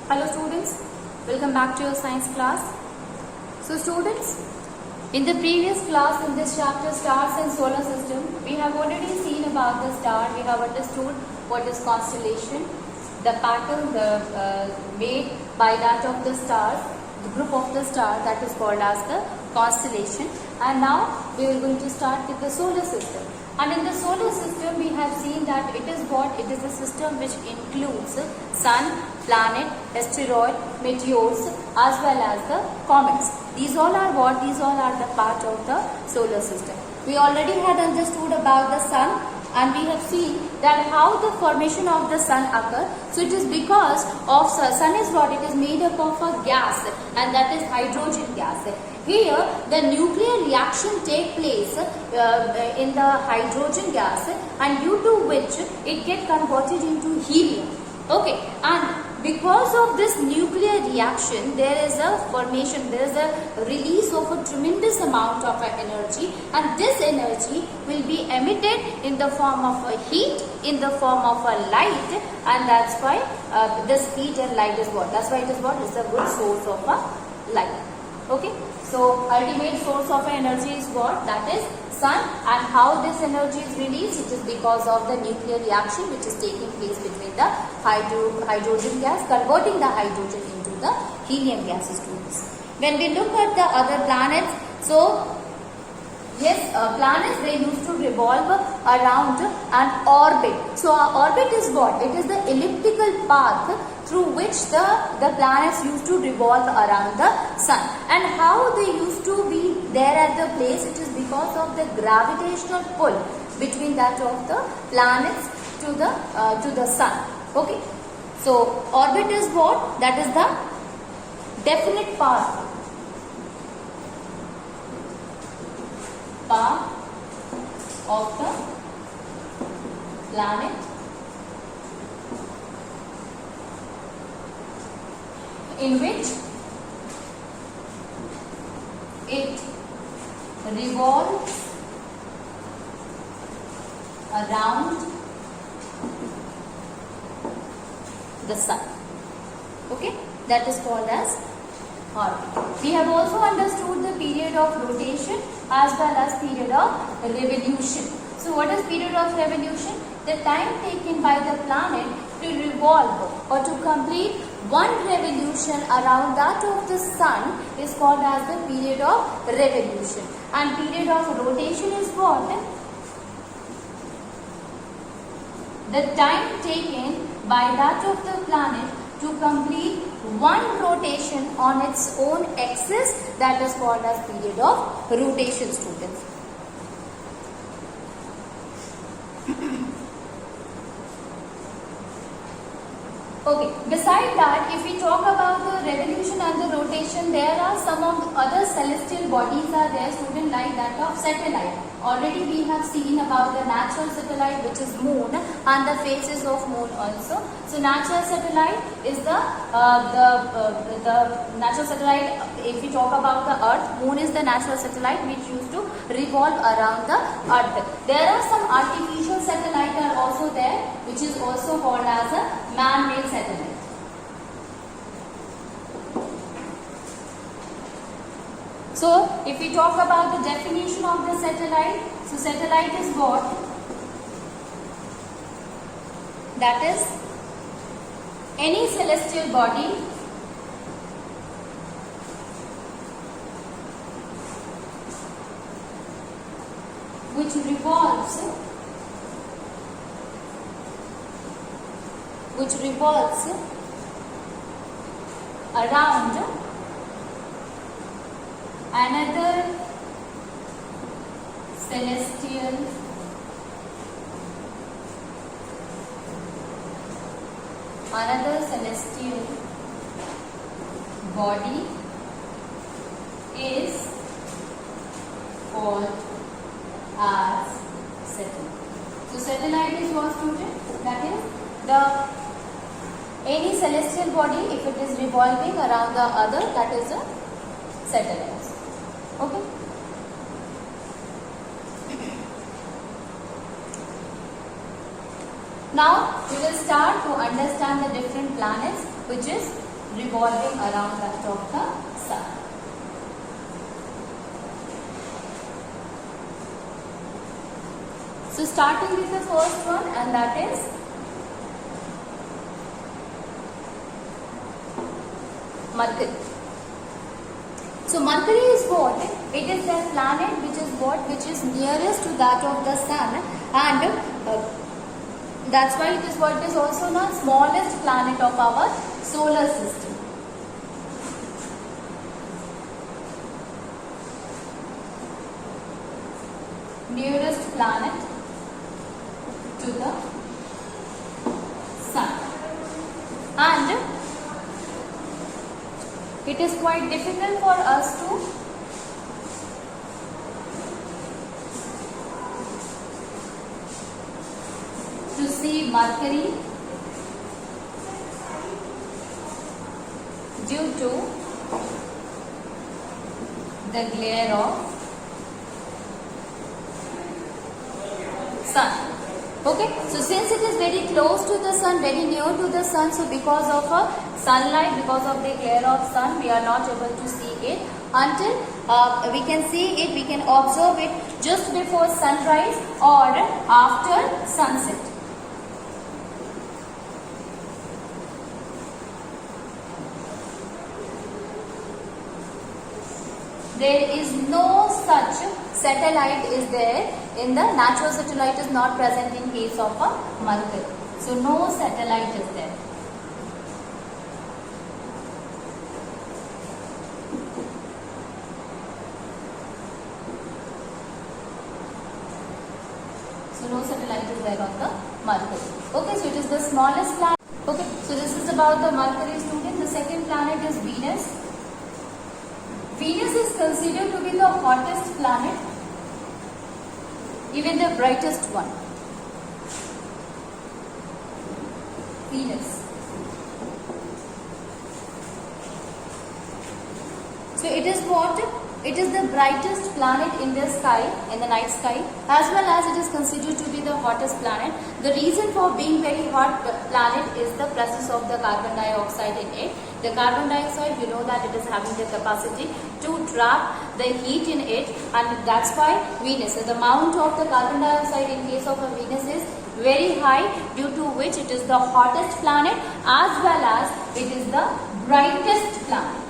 Hello students, welcome back to your science class. So students, in the previous class in this chapter stars and solar system, we have already seen about the star. We have understood what is constellation, the pattern made by that of the stars, the group of the star that is called as the constellation. And now we are going to start with the solar system. And in the solar system, we have seen that it is what? It is a system which includes sun, planet, asteroid, meteors, as well as the comets. These all are what? These all are the part of the solar system. We already had understood about the sun, and we have seen that how the formation of the sun occurs. So it is because of sun is what? It is made up of a gas, and that is hydrogen gas. Here the nuclear reaction take place in the hydrogen gas, and due to which it get converted into helium. Okay, and because of this nuclear reaction, there is a formation, there is a release of a tremendous amount of energy, and this energy will be emitted in the form of a heat, in the form of a light, and that's why this heat and light is what? That's why it is what? It's a good source of a light. Okay, so ultimate source of energy is what? That is sun. And how this energy is released? It is because of the nuclear reaction which is taking place between the hydrogen gas, converting the hydrogen into the helium gas, students. When we look at the other planets, so yes, planets, they used to revolve around an orbit. So our orbit is what? It is the elliptical path through which the planets used to revolve around the sun. And how they used to be there at the place? It is because of the gravitational pull between that of the planets to the sun. Okay. So orbit is what? That is the definite path of the planet in which it revolves around the sun. Okay, that is called as orbit. We have also understood the period of rotation as well as period of revolution. So what is period of revolution? The time taken by the planet to revolve or to complete one revolution around that of the sun is called as the period of revolution. And period of rotation is what? The time taken by that of the planet to complete one rotation on its own axis, that is called as period of rotation, students. Okay, beside that, if we talk about the revolution and the rotation, there are some of the other celestial bodies are there, student, like that of satellite. Already we have seen about the natural satellite, which is moon, and the phases of moon also. So natural satellite is the natural satellite. If we talk about the earth, moon is the natural satellite which used to revolve around the earth. There are some artificial satellites are also there, which is also called as a man-made satellite. So, if we talk about the definition of the satellite, so satellite is what? That is any celestial body which revolves around another celestial body is called as satellite. So satellite is what, student? That is any celestial body, if it is revolving around the other, that is a satellite. Okay. Now we will start to understand the different planets, which is revolving around that of the sun. So starting with the first one, and that is Mercury. So Mercury is what? It is the planet which is what? Which is nearest to that of the sun, and that's why it is what is also the smallest planet of our solar system. Nearest planet to the sun, and it is quite difficult for us to see Mercury due to the glare of sun. Okay, so since it is very close to the sun, very near to the sun, so because of sunlight, because of the glare of sun, we are not able to see it until we can see it, we can observe it just before sunrise or after sunset. There is no such satellite is there in the natural satellite is not present in case of a Mercury. So no satellite is there. So no satellite is there on the Mercury. Okay, so it is the smallest planet. Okay, so this is about the Mercury, student. The second planet is Venus. Venus is considered to be the hottest planet, even the brightest one. Venus. So it is what? It is the brightest planet in the sky, in the night sky, as well as it is considered to be the hottest planet. The reason for being very hot planet is the presence of the carbon dioxide in it. The carbon dioxide, you know that it is having the capacity to trap the heat in it, and that's why Venus, so the amount of the carbon dioxide in case of a Venus is very high, due to which it is the hottest planet as well as it is the brightest planet.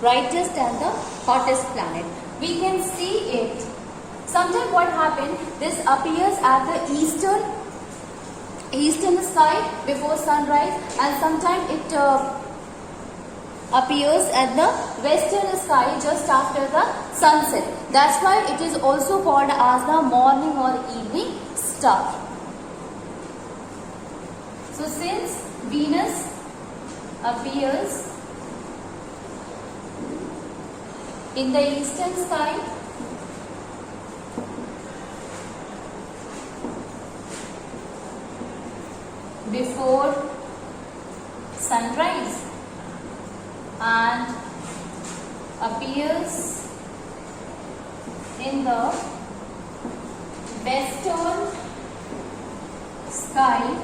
Brightest and the hottest planet. We can see it. Sometimes what happens, this appears at the eastern sky before sunrise, and sometimes it appears at the western sky just after the sunset. That's why it is also called as the morning or evening star. So since Venus appears in the eastern sky before sunrise and appears in the western sky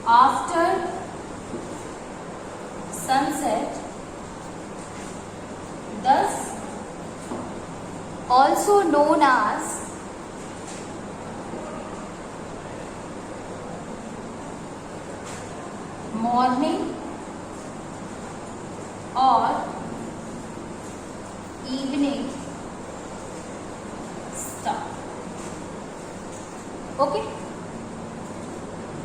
after sunset, thus also known as morning or evening star. Okay.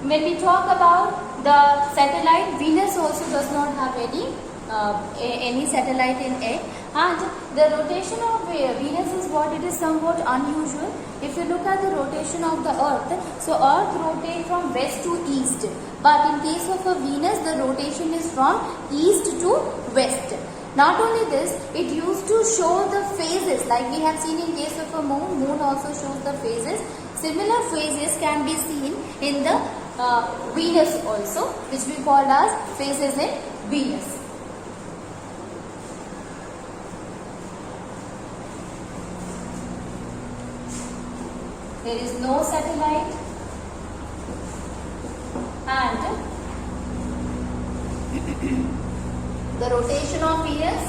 When we talk about the satellite, Venus also does not have any satellite in it, and the rotation of Venus is what it is somewhat unusual. If you look at the rotation of the Earth, so Earth rotates from west to east, but in case of a Venus, the rotation is from east to west. Not only this, it used to show the phases, like we have seen in case of a moon. Moon also shows the phases. Similar phases can be seen in the Venus also, which we call as phases in Venus. there is no satellite, and the rotation of Venus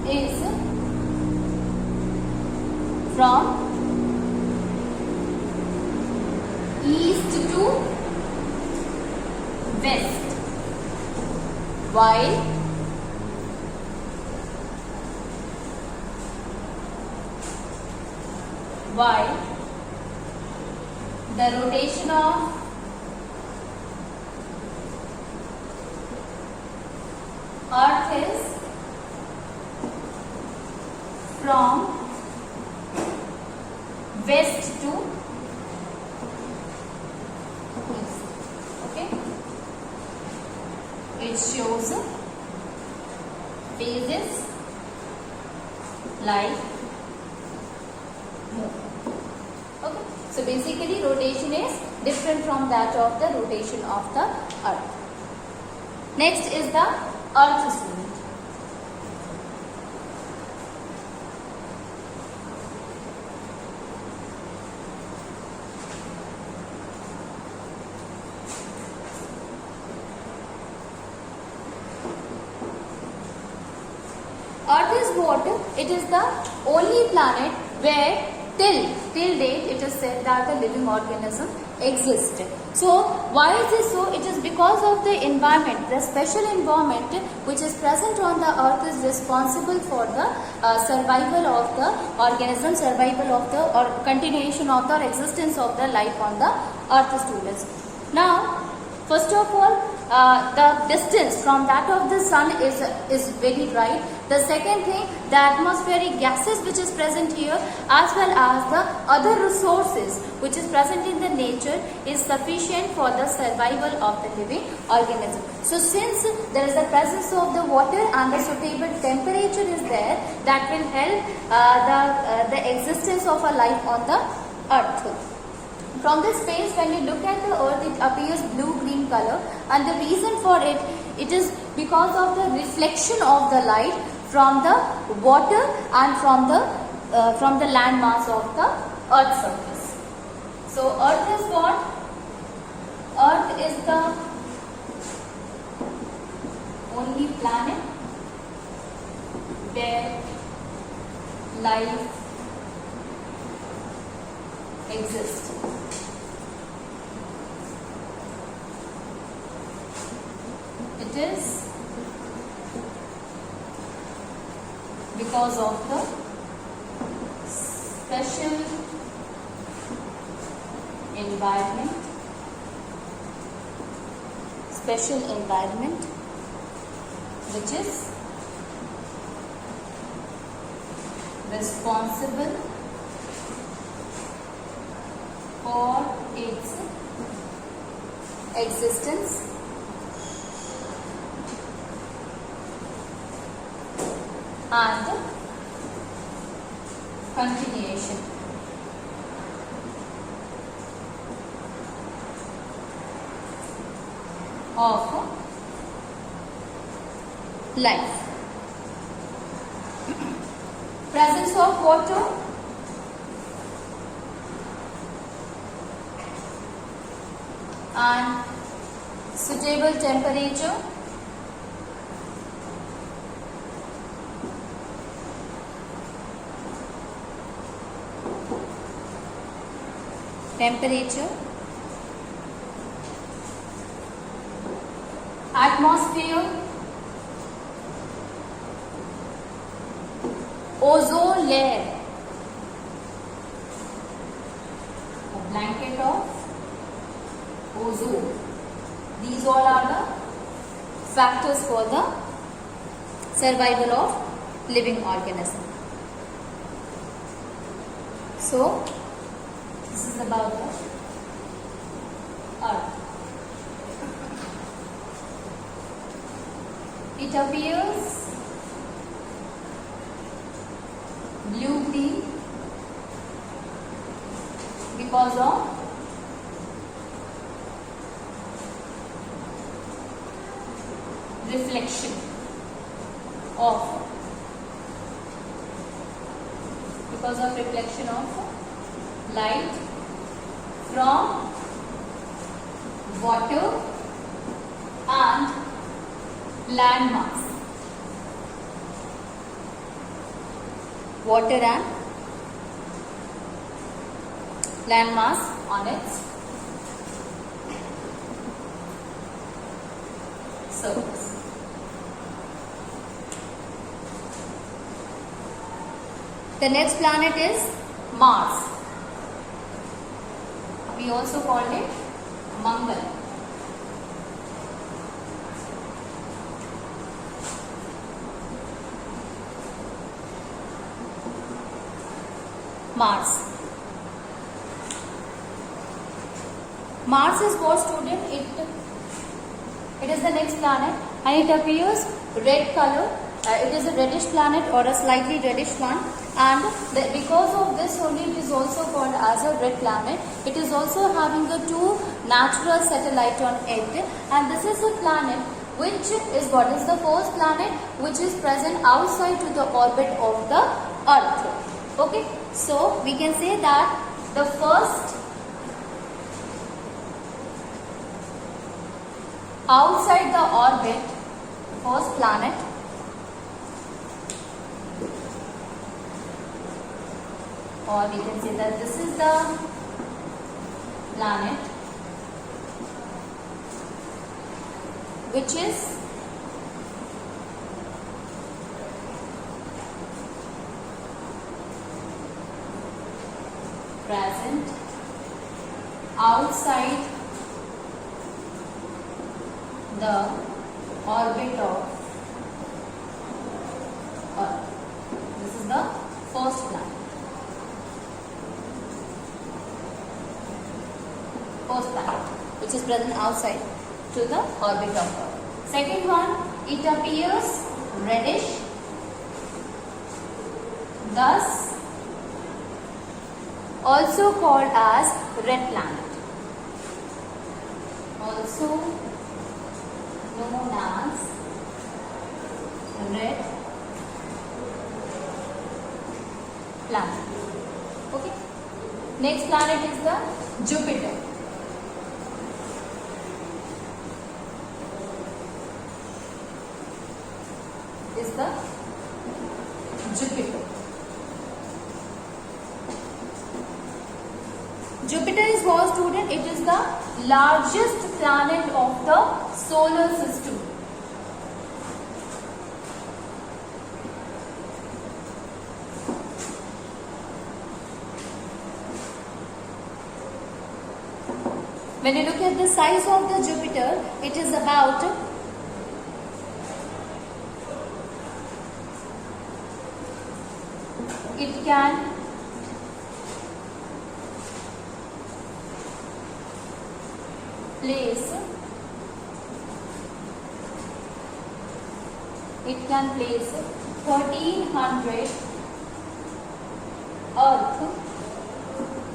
is from east to west, while the rotation of Earth is from west to east. Okay, it shows phases like moon. Okay, so basically rotation is different from that of the rotation of the Earth. Next is the Earth student. Earth is what? It is the only planet where till date it is said that the living organism exists. So why is this so? It is because of the environment, the special environment which is present on the Earth is responsible for the survival of the organism, survival of the or continuation of the existence of the life on the Earth, students. Now, first of all, the distance from that of the sun is very right. The second thing, the atmospheric gases which is present here, as well as the other resources which is present in the nature, is sufficient for the survival of the living organism. So since there is the presence of the water and the suitable temperature is there, that will help the existence of a life on the Earth. From this space, when you look at the Earth, it appears blue-green color, and the reason for it is because of the reflection of the light from the water and from the land mass of the Earth's surface. So Earth is what? Earth is the only planet where life exists. It is because of the special environment which is responsible for its existence and continuation. Of life. Presence of water, and suitable temperature, atmosphere, ozone layer, a blanket of ozone. These all are the factors for the survival of living organism. So this is about the Earth. It appears blue-green because of reflection of because of reflection of light from water and land mass. Water and land mass on its surface. The next planet is Mars. We also called it Mangal. Mars. Mars is what, student? It is the next planet and it appears red color. It is a reddish planet or a slightly reddish one, and because of this only it is also called as a red planet. It is also having the two natural satellites on it, and this is a planet which is what is the first planet which is present outside to the orbit of the Earth. Okay, so we can say that the first outside the orbit, first planet or we can say that this is the planet which is present outside the orbit of Earth. This is the first planet. First planet which is present outside to the orbit of Earth. Second one, it appears reddish, thus also called as red planet. Also known as red planet. Okay. Next planet is the Jupiter. Is the Jupiter. Jupiter is what, student? It is the largest planet of the solar system. When you look at the size of the Jupiter, it is about it can place 1300 Earth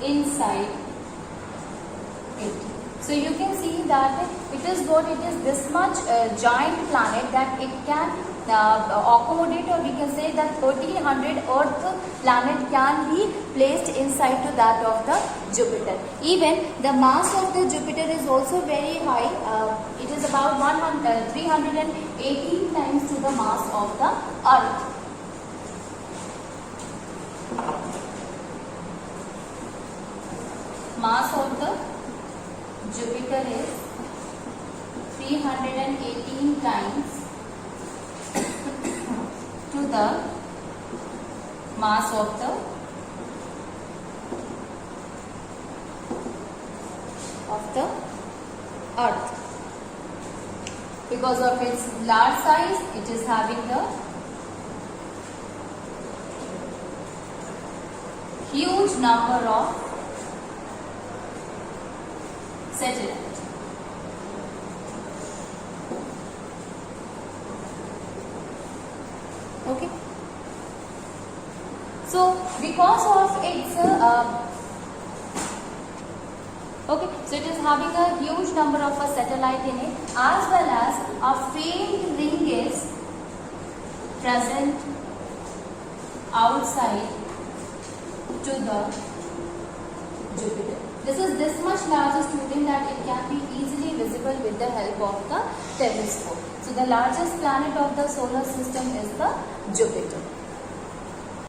inside it. So you can see that it is this much giant planet that it can accommodate, or we can say that 1300 Earth planet can be placed inside to that of the Jupiter. Even the mass of the Jupiter is also very high. It is about 318 times to the mass of the Earth. Mass of the Jupiter is 318 times to the mass of the Earth. Because of its large size, it is having the huge number of satellites. Okay. So because of its okay, so it is having a huge number of a satellite in it, as well as a faint ring is present outside to the Jupiter. This is this much larger, student, that it can be easily visible with the help of the telescope. So the largest planet of the solar system is the Jupiter.